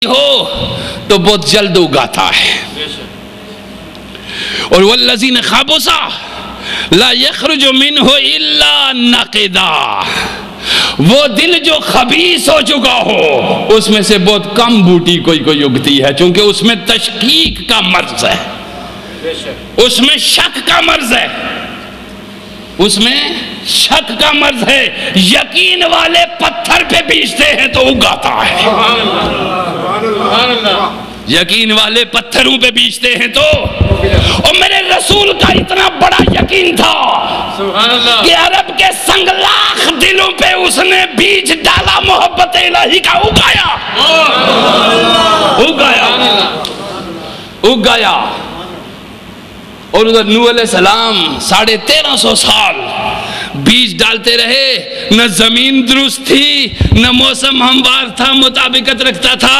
ہو تو بہت جلد اگاتا ہے. اور والذین خبث لا یخرج منہ الا نقدا، وہ دل جو خبیث ہو چکا ہو اس میں سے بہت کم بوٹی کوئی اگتی ہے، چونکہ اس میں تشکیک کا مرض ہے، اس میں شک کا مرض ہے، اس میں شک کا مرض ہے. یقین والے پتھر پہ بیچتے ہیں تو اگاتا ہے، یقین والے پتھروں پہ بیچتے ہیں تو. اور میرے رسول کا اتنا بڑا یقین تھا کہ عرب کے سنگلاخ دلوں پہ اس نے بیج ڈالا، محبت الہی کا اگایا. اور ادھر نوح علیہ السلام 1350 سال بیج ڈالتے رہے، نہ زمین درست تھی، نہ موسم ہموار تھا، مطابقت رکھتا تھا.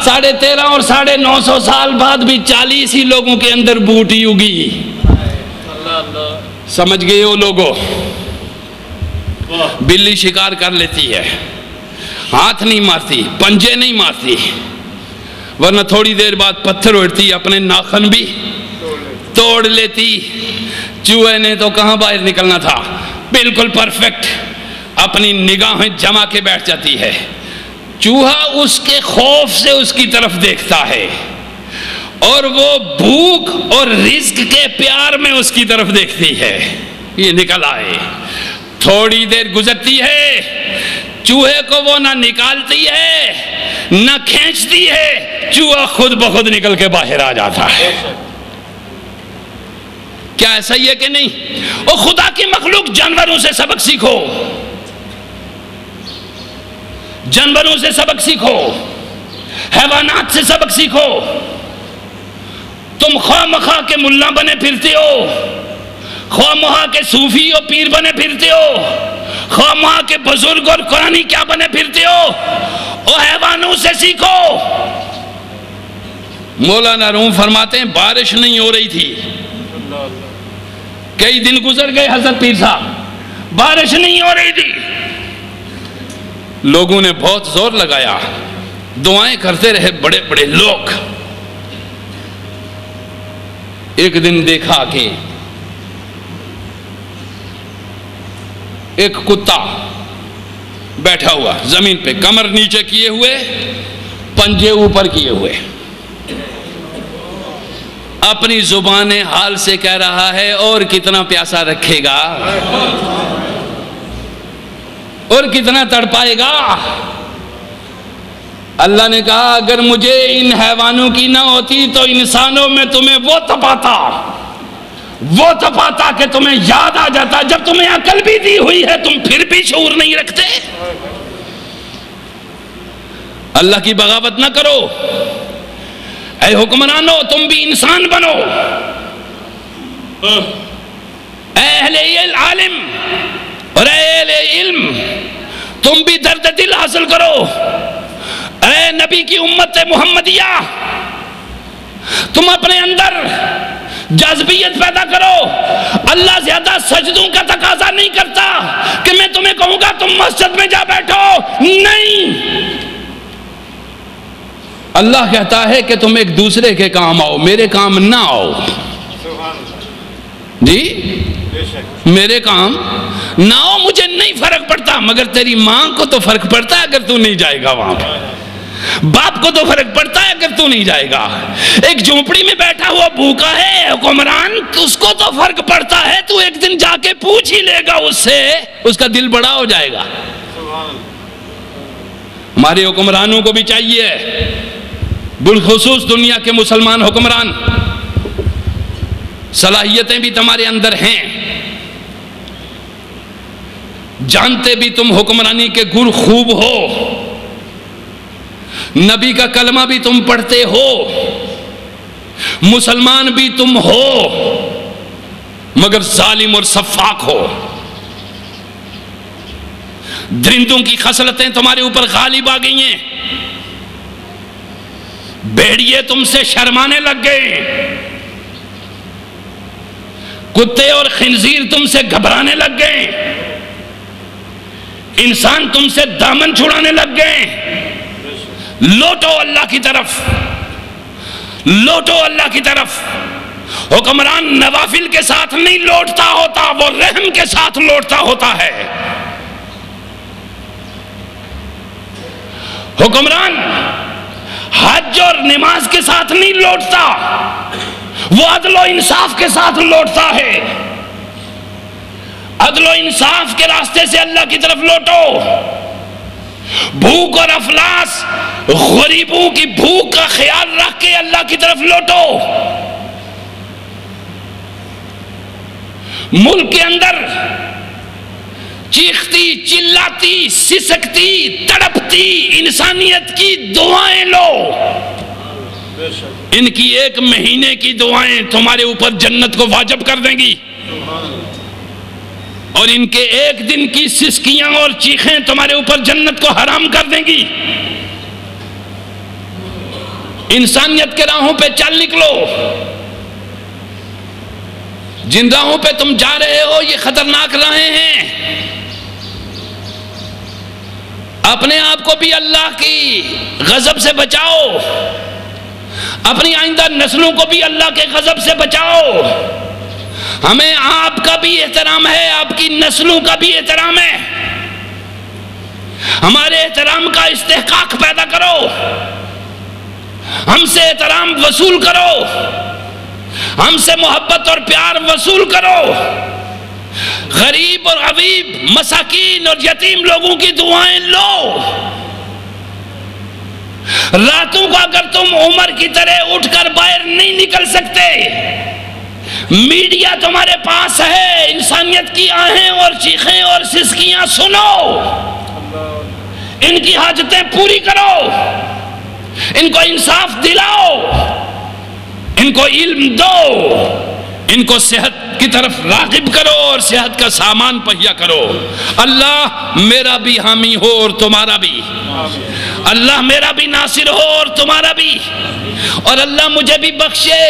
1350 اور 950 سال بعد بھی 40 ہی لوگوں کے اندر بوٹی اگی. سمجھ گئے ہو لوگوں؟ بلی شکار کر لیتی ہے، ہاتھ نہیں مارتی، پنجے نہیں مارتی، ورنہ تھوڑی دیر بعد پتھر اڑتی، اپنے ناخن بھی توڑ لیتی. چوہے نے تو کہاں باہر نکلنا تھا، بالکل پرفیکٹ اپنی نگاہیں جما کے بیٹھ جاتی ہے. چوہا اس کے خوف سے اس کی طرف دیکھتا ہے، اور وہ بھوک اور رزق کے پیار میں اس کی طرف دیکھتی ہے. یہ نکل آئے. تھوڑی دیر گزرتی ہے، چوہے کو وہ نہ نکالتی ہے نہ کھینچتی ہے، چوہا خود بخود نکل کے باہر آ جاتا ہے. کیا ایسا ہی ہے کہ نہیں؟ اور خدا کی مخلوق، جانوروں سے سبق سیکھو، جانوروں سے سبق سیکھو، حیوانات سے سبق سیکھو. تم خواہ مخواہ کے ملا بنے پھرتے ہو، خواہ مخواہ کے صوفی اور پیر بنے پھرتے ہو، خواہ مخواہ کے بزرگ اور قرآنی کیا بنے پھرتے ہو، اور حیوانوں سے سیکھو. مولانا روم فرماتے ہیں بارش نہیں ہو رہی تھی، کئی دن گزر گئے حضرت پیر صاحب، بارش نہیں ہو رہی تھی. لوگوں نے بہت زور لگایا، دعائیں کرتے رہے بڑے بڑے لوگ. ایک دن دیکھا کہ ایک کتا بیٹھا ہوا زمین پہ، کمر نیچے کیے ہوئے، پنجے اوپر کیے ہوئے، اپنی زبان حال سے کہہ رہا ہے اور کتنا پیاسا رکھے گا، اور کتنا تڑپائے گا. اللہ نے کہا اگر مجھے ان حیوانوں کی نہ ہوتی تو انسانوں میں تمہیں وہ تپاتا کہ تمہیں یاد آ جاتا. جب تمہیں عقل بھی دی ہوئی ہے تم پھر بھی شعور نہیں رکھتے. اللہ کی بغاوت نہ کرو. اے حکمرانو تم بھی انسان بنو، اے اہل عالم اور اے اہل علم تم بھی درد دل حاصل کرو. اے نبی کی امت محمدیہ تم اپنے اندر جاذبیت پیدا کرو. اللہ زیادہ سجدوں کا تقاضا نہیں کرتا کہ میں تمہیں کہوں گا تم مسجد میں جا بیٹھو، نہیں. اللہ کہتا ہے کہ تم ایک دوسرے کے کام آؤ، میرے کام نہ آؤ. جی میرے کام نہ آؤ، مجھے نہیں فرق پڑتا، مگر تیری ماں کو تو فرق پڑتا ہے اگر تو نہیں جائے گا وہاں پہ، باپ کو تو فرق پڑتا ہے اگر تو نہیں جائے گا. ایک جھونپڑی میں بیٹھا ہوا بھوکا ہے حکمران، اس کو تو فرق پڑتا ہے، تو ایک دن جا کے پوچھ ہی لے گا اس سے، اس کا دل بڑا ہو جائے گا. ہمارے حکمرانوں کو بھی چاہیے، بالخصوص دنیا کے مسلمان حکمران، صلاحیتیں بھی تمہارے اندر ہیں، جانتے بھی تم حکمرانی کے گر خوب ہو، نبی کا کلمہ بھی تم پڑھتے ہو، مسلمان بھی تم ہو، مگر ظالم اور سفاک ہو. درندوں کی خصلتیں تمہارے اوپر غالب آ گئی ہیں، بھیڑیے تم سے شرمانے لگ گئے، کتے اور خنزیر تم سے گھبرانے لگ گئے، انسان تم سے دامن چھڑانے لگ گئے. لوٹو اللہ کی طرف، لوٹو اللہ کی طرف۔ حکمران نوافل کے ساتھ نہیں لوٹتا ہوتا، وہ رحم کے ساتھ لوٹتا ہوتا ہے۔ حکمران حج اور نماز کے ساتھ نہیں لوٹتا، وہ عدل و انصاف کے ساتھ لوٹتا ہے۔ عدل و انصاف کے راستے سے اللہ کی طرف لوٹو۔ بھوک اور افلاس، غریبوں کی بھوک کا خیال رکھ کے اللہ کی طرف لوٹو۔ ملک کے اندر چیختی، چلاتی، سسکتی، تڑپتی انسانیت کی دعائیں لو۔ ان کی 1 مہینے کی دعائیں تمہارے اوپر جنت کو واجب کر دیں گی، اور ان کے 1 دن کی سسکیاں اور چیخیں تمہارے اوپر جنت کو حرام کر دیں گی۔ انسانیت کے راہوں پہ چل نکلو۔ جن راہوں پہ تم جا رہے ہو یہ خطرناک راہیں ہیں۔ اپنے آپ کو بھی اللہ کی غضب سے بچاؤ، اپنی آئندہ نسلوں کو بھی اللہ کے غضب سے بچاؤ۔ ہمیں آپ کا بھی احترام ہے، آپ کی نسلوں کا بھی احترام ہے۔ ہمارے احترام کا استحقاق پیدا کرو، ہم سے احترام وصول کرو، ہم سے محبت اور پیار وصول کرو۔ غریب اور غریب، مساکین اور یتیم لوگوں کی دعائیں لو۔ راتوں کو اگر تم عمر کی طرح اٹھ کر باہر نہیں نکل سکتے، میڈیا تمہارے پاس ہے، انسانیت کی آہیں اور چیخیں اور سسکیاں سنو، ان کی حاجتیں پوری کرو، ان کو انصاف دلاؤ، ان کو علم دو، ان کو صحت کی طرف راغب کرو اور صحت کا سامان پہیا کرو۔ اللہ میرا بھی حامی ہو اور تمہارا بھی، اللہ میرا بھی ناصر ہو اور تمہارا بھی، اور اللہ مجھے بھی بخشے،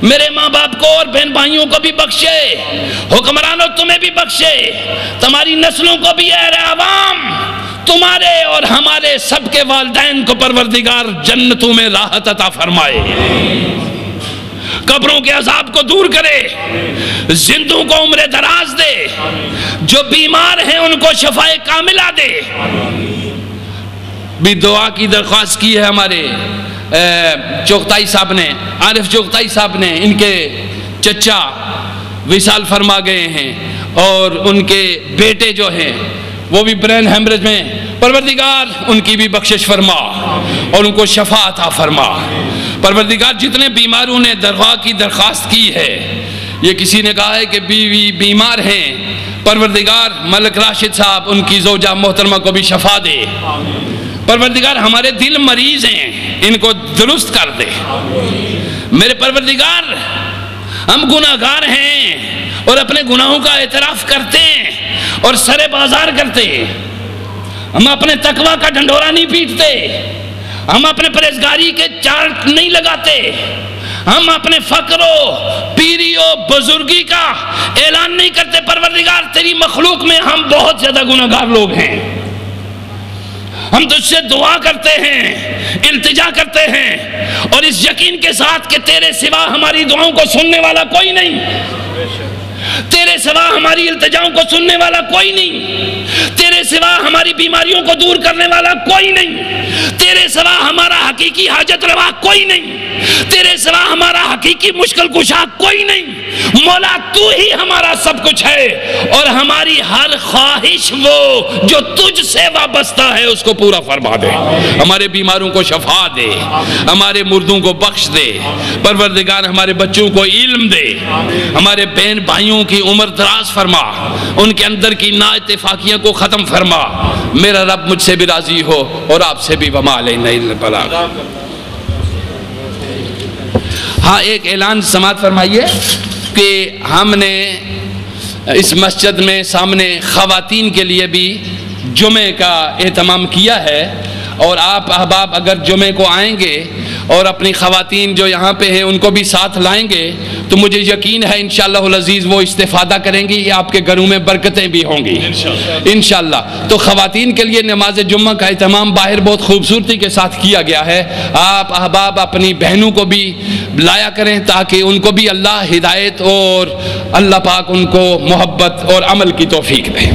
میرے ماں باپ کو اور بہن بھائیوں کو بھی بخشے، حکمرانوں تمہیں بھی بخشے، تمہاری نسلوں کو بھی، اے عوام تمہارے اور ہمارے سب کے والدین کو پروردگار جنتوں میں راحت عطا فرمائے، قبروں کے عذاب کو دور کرے، زندوں کو عمر دراز دے، جو بیمار ہیں ان کو شفائے کاملہ دے۔ بھی دعا کی درخواست کی ہے ہمارے چغتائی صاحب نے، عارف چغتائی صاحب نے، ان کے چچا وصال فرما گئے ہیں، اور ان کے بیٹے جو ہیں وہ بھی برین ہیمریج میں، پروردگار ان کی بھی بخشش فرما اور ان کو شفا عطا فرما۔ پروردگار جتنے بیماروں نے دعا کی درخواست کی ہے، یہ کسی نے کہا ہے کہ بیوی بیمار ہیں، پروردگار ملک راشد صاحب ان کی زوجہ محترمہ کو بھی شفا دے۔ پروردگار ہمارے دل مریض ہیں، ان کو درست کر دے۔ میرے پروردگار ہم گناہگار ہیں اور اپنے گناہوں کا اعتراف کرتے ہیں اور سرے بازار کرتے ہیں، ہم اپنے تقوی کا ڈھنڈورا نہیں پیٹتے، ہم اپنے پرہیزگاری کے چارٹ نہیں لگاتے، ہم اپنے فقر و پیری و بزرگی کا اعلان نہیں کرتے۔ پروردگار تیری مخلوق میں ہم بہت زیادہ گناہگار لوگ ہیں، ہم تجھ سے دعا کرتے ہیں، التجا کرتے ہیں، اور اس یقین کے ساتھ کہ تیرے سوا ہماری دعاؤں کو سننے والا کوئی نہیں، تیرے سوا ہماری التجاؤں کو سننے والا کوئی نہیں، تیرے سوا ہماری بیماریوں کو دور کرنے والا کوئی نہیں، تیرے سوا ہمارا حقیقی حاجت روا کوئی نہیں، تیرے سوا ہمارا حقیقی مشکل کشا کوئی نہیں۔ مولا تو ہی ہمارا سب کچھ ہے، اور ہماری ہر خواہش وہ جو تجھ سے وابستہ ہے اس کو پورا فرما دے، ہمارے بیماروں کو شفا دے، ہمارے مردوں کو بخش دے، پروردگار ہمارے بچوں کو علم دے، ہمارے بہن بھائیوں کی عمر دراز فرما، ان کے اندر کی نا اتفاقیاں کو ختم فرما۔ میرا رب مجھ سے بھی راضی ہو اور آپ سے بھی، وما علینا الا البلاغ۔ ہاں ایک اعلان سماعت فرمائیے کہ ہم نے اس مسجد میں سامنے خواتین کے لیے بھی جمعے کا اہتمام کیا ہے، اور آپ احباب اگر جمعے کو آئیں گے اور اپنی خواتین جو یہاں پہ ہیں ان کو بھی ساتھ لائیں گے تو مجھے یقین ہے انشاءاللہ العزیز وہ استفادہ کریں گی، آپ کے گھروں میں برکتیں بھی ہوں گی انشاءاللہ۔ تو خواتین کے لیے نماز جمعہ کا اہتمام باہر بہت خوبصورتی کے ساتھ کیا گیا ہے، آپ احباب اپنی بہنوں کو بھی لایا کریں تاکہ ان کو بھی اللہ ہدایت اور اللہ پاک ان کو محبت اور عمل کی توفیق دے۔